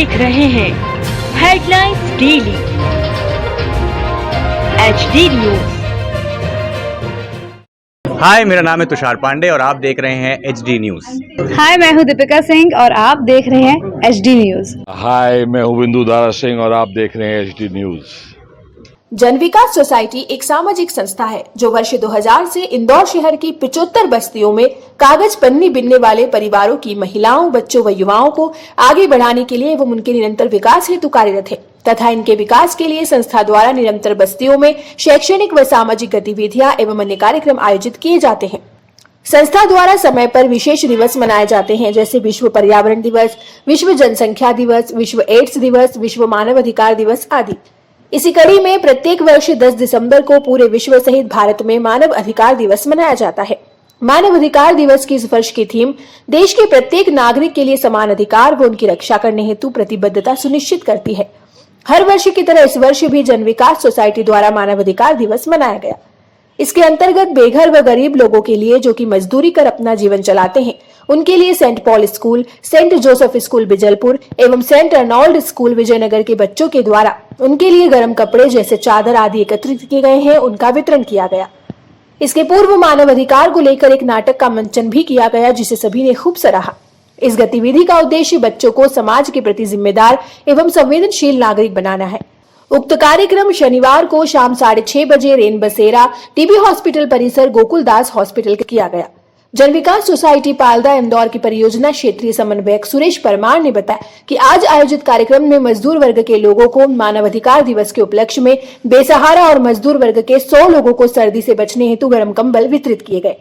देख रहे हैं हेडलाइंस डेली HD न्यूज। हाय, मेरा नाम है तुषार पांडे और आप देख रहे हैं HD न्यूज। हाय, मैं हूं दीपिका सिंह और आप देख रहे हैं HD न्यूज। हाय, मैं हूं बिंदु दारा सिंह और आप देख रहे हैं HD न्यूज। जन विकास सोसाइटी एक सामाजिक संस्था है जो वर्ष 2000 से इंदौर शहर की 75 बस्तियों में कागज पन्नी बिनने वाले परिवारों की महिलाओं, बच्चों व युवाओं को आगे बढ़ाने के लिए एवं उनके निरंतर विकास हेतु कार्यरत है तथा इनके विकास के लिए संस्था द्वारा निरंतर बस्तियों में शैक्षणिक व सामाजिक गतिविधियां एवं अन्य कार्यक्रम आयोजित किए जाते हैं। संस्था द्वारा समय पर विशेष दिवस मनाए जाते हैं जैसे विश्व पर्यावरण दिवस, विश्व जनसंख्या दिवस, विश्व एड्स दिवस, विश्व मानव अधिकार दिवस आदि। इसी कड़ी में प्रत्येक वर्ष 10 दिसंबर को पूरे विश्व सहित भारत में मानव अधिकार दिवस मनाया जाता है। मानव अधिकार दिवस की इस वर्ष की थीम देश के प्रत्येक नागरिक के लिए समान अधिकार व उनकी रक्षा करने हेतु प्रतिबद्धता सुनिश्चित करती है। हर वर्ष की तरह इस वर्ष भी जन विकास सोसाइटी द्वारा मानव अधिकार दिवस मनाया गया। इसके अंतर्गत बेघर व गरीब लोगों के लिए जो कि मजदूरी कर अपना जीवन चलाते हैं, उनके लिए Saint Paul school, Saint Joseph school Bijalpur एवं सेंट अर्नोल्ड स्कूल विजयनगर के बच्चों के द्वारा उनके लिए गर्म कपड़े जैसे चादर आदि एकत्रित किए गए हैं, उनका वितरण किया गया। इसके पूर्व मानव अधिकार को लेकर एक नाटक का मंचन भी किया गया जिसे सभी ने खूब सराहा। इस गतिविधि का उद्देश्य बच्चों को समाज के प्रति जिम्मेदार एवं संवेदनशील नागरिक बनाना है। उक्त कार्यक्रम शनिवार को शाम 6:30 बजे रेन बसेरा टीबी हॉस्पिटल परिसर गोकुलदास हॉस्पिटल किया गया। जन विकास सोसाइटी पालदा इंदौर की परियोजना क्षेत्रीय समन्वयक सुरेश परमार ने बताया कि आज आयोजित कार्यक्रम में मजदूर वर्ग के लोगों को मानव अधिकार दिवस के उपलक्ष्य में बेसहारा और मजदूर वर्ग के 100 लोगों को सर्दी से बचने हेतु गर्म कंबल वितरित किए गए।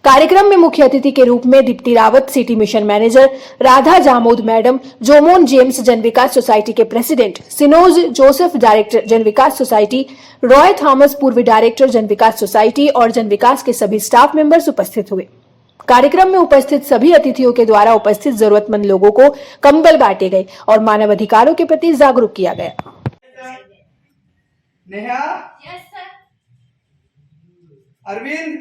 कार्यक्रम में मुख्य अतिथि के रूप में Deepti Rawat, city mission manager, Radha Jamod madam, Jomon James Jan Vikas Society के president, Sinoj Joseph director Jan Vikas Society, Roy Thomas पूर्व डायरेक्टर जन विकास सोसाइटी और जन विकास के सभी स्टाफ मेंबर्स उपस्थित हुए। कार्यक्रम में उपस्थित सभी अतिथियों के द्वारा उपस्थित जरूरतमंद लोगों को कंबल बांटे गए और मानव अधिकारों के प्रति जागरूक किया गया। Neha, yes sir. Arvind,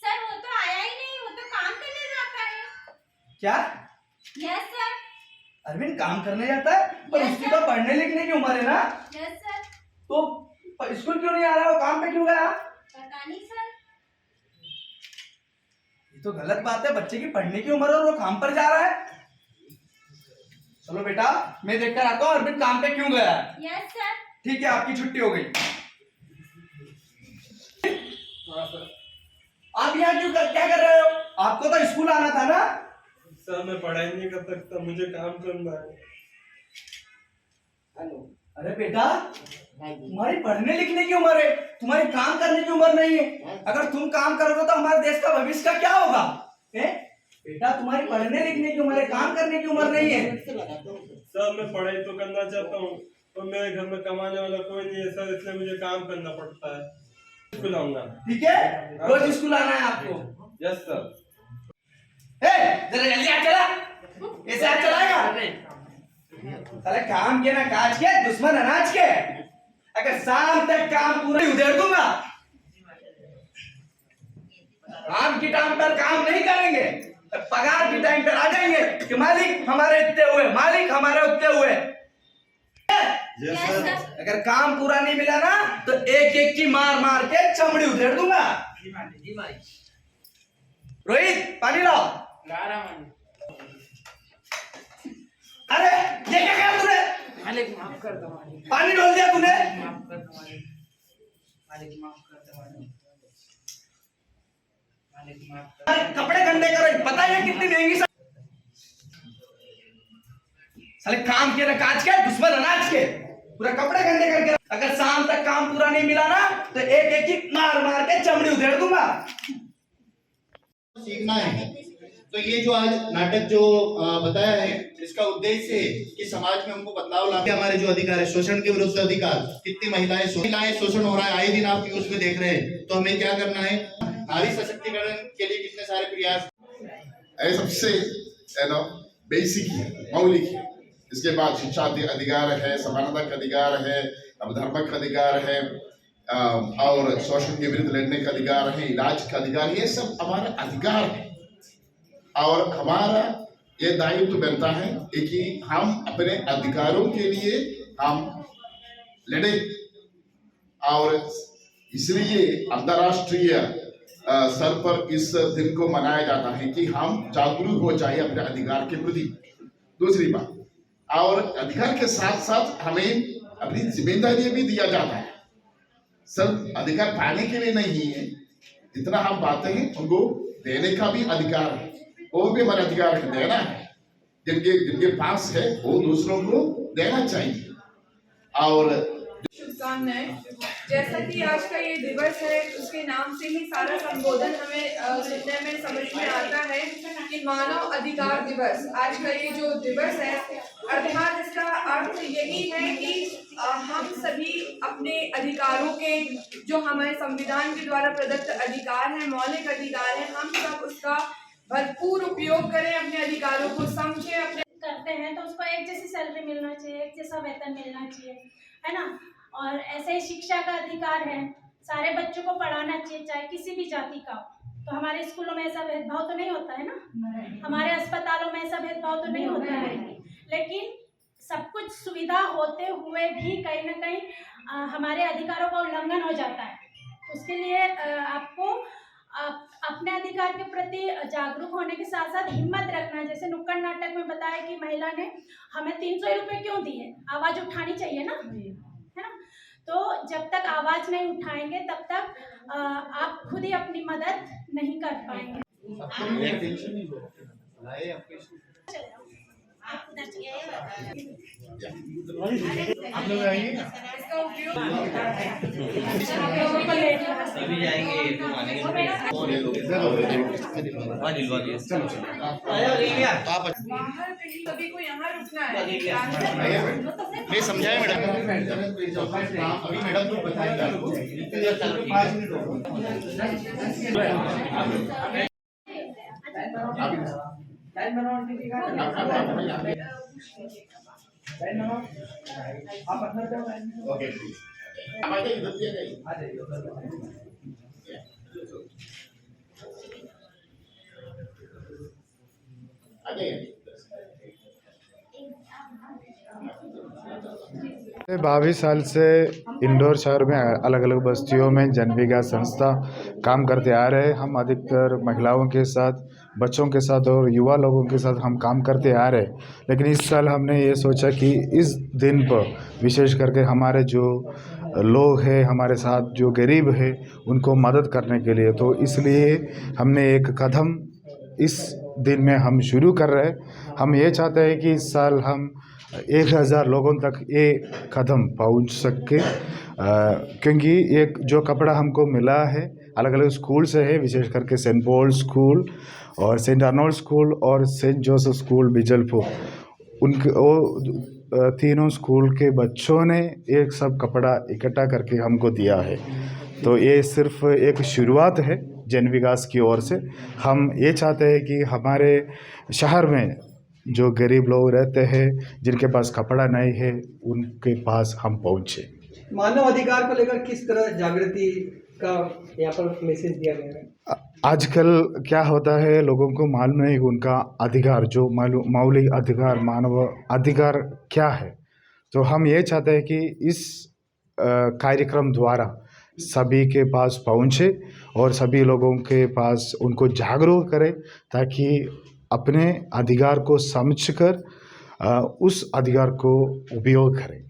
sir वो तो आया ही नहीं, वो तो काम करने जाता है। क्या? Yes sir. अरविंद काम करने जाता है पर Yes, उसकी sir. तो पढ़ने लिखने की उम्र है ना। Yes sir. तो स्कूल क्यों नहीं आ रहा, वो काम पे क्यों गया? पता नहीं सर। ये तो गलत बात है, बच्चे की पढ़ने की उम्र है और वो काम पर जा रहा है। चलो बेटा, मैं देखकर आता हूँ अरविंद काम पे क्यों गया है। Yes sir. ठीक है, आपकी छुट्टी हो गई। आप यहाँ क्यों क्या कर रहे हो? आपको तो स्कूल आना था ना। सर मैं पढ़ाई नहीं कर सकता, मुझे काम करना है। अरे बेटा, तुम्हारी पढ़ने लिखने की उम्र है, तुम्हारी काम करने की उम्र नहीं है। अगर तुम काम करोगे तो हमारे देश का भविष्य का क्या होगा? बेटा, तुम्हारी पढ़ने लिखने की उम्र है, काम करने की उम्र नहीं है। सर मैं पढ़ाई तो करना चाहता हूँ और मेरे घर में कमाने वाला कोई नहीं है सर, इसलिए मुझे काम करना पड़ता है। स्कूल आऊंगा। ठीक है, रोज स्कूल आना है आपको। Yes sir. जरा जल्दी आ चला, ऐसे आ चलाएगा? साले काम के ना काज के, दुश्मन अनाज के। अगर शाम तक काम पूरा उधेड़ दूंगा, काम की टाइम पर काम नहीं करेंगे, पगार की टाइम पर आ जाएंगे कि मालिक हमारे इतने हुए, मालिक हमारे उतने हुए। Yes sir. अगर काम पूरा नहीं मिला ना तो एक एक की मार मार के चमड़ी उधेड़ दूंगा। रोहित, पानी लाओ। अरे ये क्या किया तूने? मालिक माफ कर दो मालिक। पानी डाल दिया तूने? माफ कर दो मालिक। मालिक माफ कर दो मालिक। मालिक माफ कर दो। कपड़े गंदे करो, पता है कितनी महंगी साले काम के ना काज के, दुश्मन अनाज के, पूरा कपड़े गंदे करके। अगर शाम तक काम पूरा नहीं मिला ना तो एक एक की मार मार के चमड़ी उधेड़ दूंगा। सीखना है। तो ये जो आज नाटक जो बताया है, इसका उद्देश्य है कि समाज में हमको बदलाव लाने। हमारे जो अधिकार है, शोषण के विरुद्ध अधिकार, कितनी महिलाएं शोषण हो रहा है, आए दिन आप न्यूज में देख रहे हैं। तो हमें क्या करना है, नारी सशक्तिकरण के लिए कितने सारे प्रयास। सबसे बेसिक है, मौलिक है। इसके बाद शिक्षा अधिकार है, समानता का अधिकार है, धर्म का अधिकार है, और शोषण के विरुद्ध लड़ने का अधिकार है, इलाज का अधिकार, ये सब हमारा अधिकार है। और हमारा ये दायित्व बनता है कि हम अपने अधिकारों के लिए हम लड़े। और इसलिए अंतर्राष्ट्रीय स्तर पर इस दिन को मनाया जाता है कि हम जागरूक हो जाए अपने अधिकार के प्रति। दूसरी बात, और अधिकार के साथ साथ हमें अपनी जिम्मेदारी भी दिया जाता है। सिर्फ अधिकार पाने के लिए नहीं है, जितना हम पाते हैं उनको देने का भी अधिकार है। वो भी हमारा अधिकार है, देना है। जिनके पास है वो दूसरों को देना चाहिए। और शुभकामनाएं। जैसा कि आज का ये दिवस है, उसके नाम से ही सारा संबोधन हमें सुनने में समझ में आता है कि मानव अधिकार दिवस। आज का ये जो दिवस है, अर्थात इसका अर्थ यही है कि हम सभी अपने अधिकारों के, जो हमारे संविधान के द्वारा प्रदत्त अधिकार हैं, मौलिक अधिकार हैं, हम सब उसका भरपूर उपयोग करें, अपने अधिकारों को समझें। अपने करते हैं तो उसको एक जैसी सैलरी मिलना चाहिए, एक जैसा वेतन मिलना चाहिए, है ना। और ऐसे ही शिक्षा का अधिकार है, सारे बच्चों को पढ़ाना चाहिए, चाहे किसी भी जाति का हो। तो हमारे स्कूलों में ऐसा भेदभाव तो नहीं होता है ना, हमारे अस्पतालों में ऐसा भेदभाव तो नहीं होता है, लेकिन सब कुछ सुविधा होते हुए भी कहीं ना कहीं हमारे अधिकारों का उल्लंघन हो जाता है। उसके लिए आपको अपने अधिकार के प्रति जागरूक होने के साथ साथ हिम्मत रखना है। जैसे नुक्कड़ नाटक में बताया कि महिला ने हमें 300 रुपये क्यों दिए, आवाज़ उठानी चाहिए ना, है ना। तो जब तक आवाज़ नहीं उठाएंगे तब तक आप खुद ही अपनी मदद नहीं कर पाएंगे। आप लोग आइए, इसका उपयोग बाहर कहीं सभी को यहाँ रुकना है। मैं समझाया मैडम, अभी मैडम को बताएंगे आपको। 5 मिनट आप अंदर ओके, आप आइए, इधर दिया जाइए। आ जाइए। आ जाइए। 22 साल से इंदौर शहर में अलग अलग बस्तियों में जन विकास संस्था काम करते आ रहे हैं। हम अधिकतर महिलाओं के साथ, बच्चों के साथ और युवा लोगों के साथ हम काम करते आ रहे हैं। लेकिन इस साल हमने ये सोचा कि इस दिन पर विशेष करके हमारे जो लोग हैं, हमारे साथ जो गरीब है, उनको मदद करने के लिए, तो इसलिए हमने एक कदम इस दिन में हम शुरू कर रहे हैं। हम ये चाहते हैं कि इस साल हम 1000 लोगों तक ये कदम पहुंच सके, क्योंकि एक जो कपड़ा हमको मिला है अलग अलग स्कूल से है, विशेष करके सेंट पॉल स्कूल और सेंट अर्नोल्ड स्कूल और सेंट जोसेफ स्कूल बिजलपुर, उनके वो तीनों स्कूल के बच्चों ने एक सब कपड़ा इकट्ठा करके हमको दिया है। तो ये सिर्फ एक शुरुआत है जन विकास की ओर से। हम ये चाहते हैं कि हमारे शहर में जो गरीब लोग रहते हैं, जिनके पास कपड़ा नहीं है, उनके पास हम पहुँचे। मानव अधिकार को लेकर किस तरह जागृति का यहाँ पर मैसेज दिया गया है? आजकल क्या होता है, लोगों को मालूम नहीं उनका अधिकार, जो मौलिक अधिकार, मानव अधिकार क्या है। तो हम ये चाहते हैं कि इस कार्यक्रम द्वारा सभी के पास पहुँचे और सभी लोगों के पास उनको जागरूक करें, ताकि अपने अधिकार को समझकर उस अधिकार को उपयोग करें।